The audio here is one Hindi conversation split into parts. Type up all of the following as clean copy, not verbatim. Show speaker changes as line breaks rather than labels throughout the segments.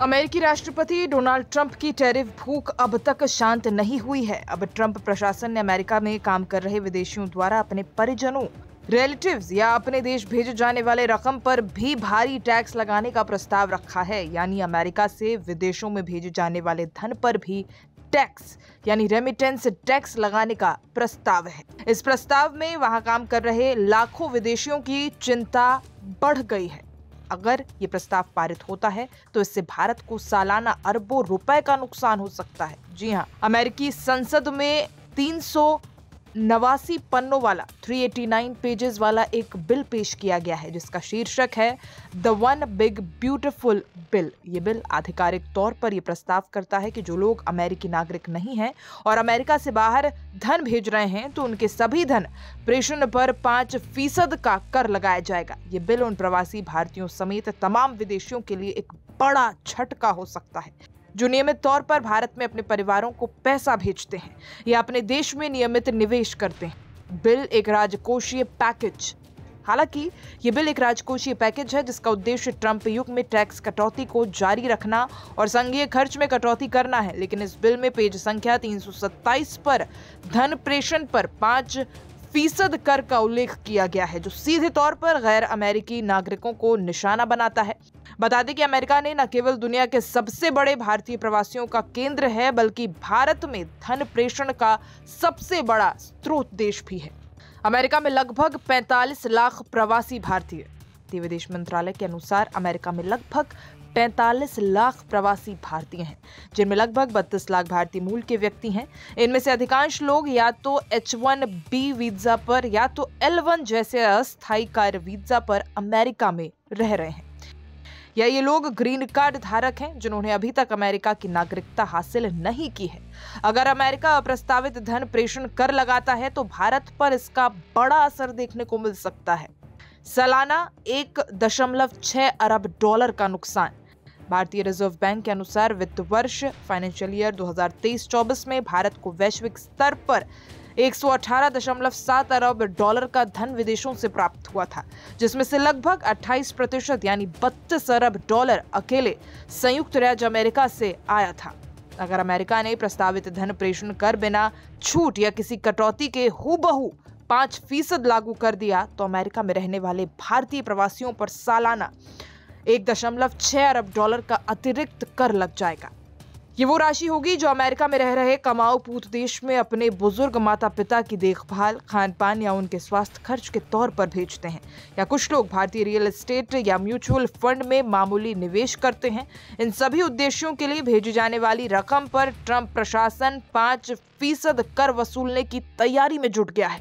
अमेरिकी राष्ट्रपति डोनाल्ड ट्रंप की टैरिफ भूख अब तक शांत नहीं हुई है। अब ट्रंप प्रशासन ने अमेरिका में काम कर रहे विदेशियों द्वारा अपने परिजनों, रिलेटिव्स या अपने देश भेजे जाने वाले रकम पर भी भारी टैक्स लगाने का प्रस्ताव रखा है। यानी अमेरिका से विदेशों में भेजे जाने वाले धन पर भी टैक्स यानी रेमिटेंस टैक्स लगाने का प्रस्ताव है। इस प्रस्ताव में वहां काम कर रहे लाखों विदेशियों की चिंता बढ़ गई है। अगर ये प्रस्ताव पारित होता है तो इससे भारत को सालाना अरबों रुपए का नुकसान हो सकता है। जी हाँ, अमेरिकी संसद में 389 पन्नों वाला 389 पेजेस वाला एक बिल पेश किया गया है, जिसका शीर्षक है the one big beautiful bill. ये बिल आधिकारिक तौर पर यह प्रस्ताव करता है कि जो लोग अमेरिकी नागरिक नहीं हैं और अमेरिका से बाहर धन भेज रहे हैं तो उनके सभी धन प्रेषण पर 5% का कर लगाया जाएगा। ये बिल उन प्रवासी भारतीयों समेत तमाम विदेशियों के लिए एक बड़ा झटका हो सकता है जो नियमित तौर पर भारत में अपने परिवारों को पैसा भेजते हैं या अपने देश में नियमित निवेश करते हैं। बिल एक राजकोषीय पैकेज हालांकि ये बिल एक राजकोषीय पैकेज है जिसका उद्देश्य ट्रंप युग में टैक्स कटौती को जारी रखना और संघीय खर्च में कटौती करना है। लेकिन इस बिल में पेज संख्या 327 पर धन प्रेषण पर 5% कर का उल्लेख किया गया है, जो सीधे तौर पर गैर अमेरिकी नागरिकों को निशाना बनाता है। बता दें कि अमेरिका ने न केवल दुनिया के सबसे बड़े भारतीय प्रवासियों का केंद्र है, बल्कि भारत में धन प्रेषण का सबसे बड़ा स्रोत देश भी है। अमेरिका में लगभग 45 लाख प्रवासी भारतीय विदेश मंत्रालय के अनुसार अमेरिका में लगभग 45 लाख प्रवासी भारतीय हैं, जिनमें लगभग 32 लाख भारतीय मूल के व्यक्ति हैं। इनमें से अधिकांश लोग या तो H-1B वीजा पर या तो L-1 जैसे अस्थायी कार्य वीजा पर अमेरिका में रह रहे हैं, या ये लोग ग्रीन कार्ड धारक हैं जिन्होंने अभी तक अमेरिका की नागरिकता हासिल नहीं की है। अगर अमेरिका अप्रस्तावित धन प्रेषण कर लगाता है तो भारत पर इसका बड़ा असर देखने को मिल सकता है। सालाना 1.6 अरब डॉलर का नुकसान। भारतीय रिजर्व बैंक के अनुसार वित्त वर्ष फाइनेंशियल ईयर 2023-24 में भारत को वैश्विक स्तर पर 118.7 अरब डॉलर का धन विदेशों से प्राप्त हुआ था, जिसमें से लगभग 28% यानी 32 अरब डॉलर अकेले संयुक्त राज्य अमेरिका से आया था। अगर अमेरिका ने प्रस्तावित धन प्रेषण कर बिना छूट या किसी कटौती के हूबहू 5% लागू कर दिया तो अमेरिका में रहने वाले भारतीय प्रवासियों पर सालाना 1.6 अरब डॉलर का अतिरिक्त कर लग जाएगा। ये वो राशि होगी जो अमेरिका में रह रहे कमाऊ पूत देश में अपने बुजुर्ग माता पिता की देखभाल, खान पान या उनके स्वास्थ्य खर्च के तौर पर भेजते हैं, या कुछ लोग भारतीय रियल एस्टेट या म्यूचुअल फंड में मामूली निवेश करते हैं। इन सभी उद्देश्यों के लिए भेजी जाने वाली रकम पर ट्रंप प्रशासन 5% कर वसूलने की तैयारी में जुट गया है।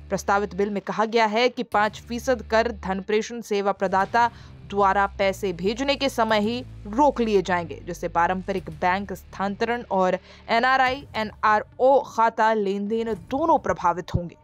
प्रस्तावित बिल में कहा गया है कि 5% कर धन प्रेषण सेवा प्रदाता द्वारा पैसे भेजने के समय ही रोक लिए जाएंगे, जिससे पारंपरिक बैंक स्थानांतरण और NRI NRO खाता लेन देन दोनों प्रभावित होंगे।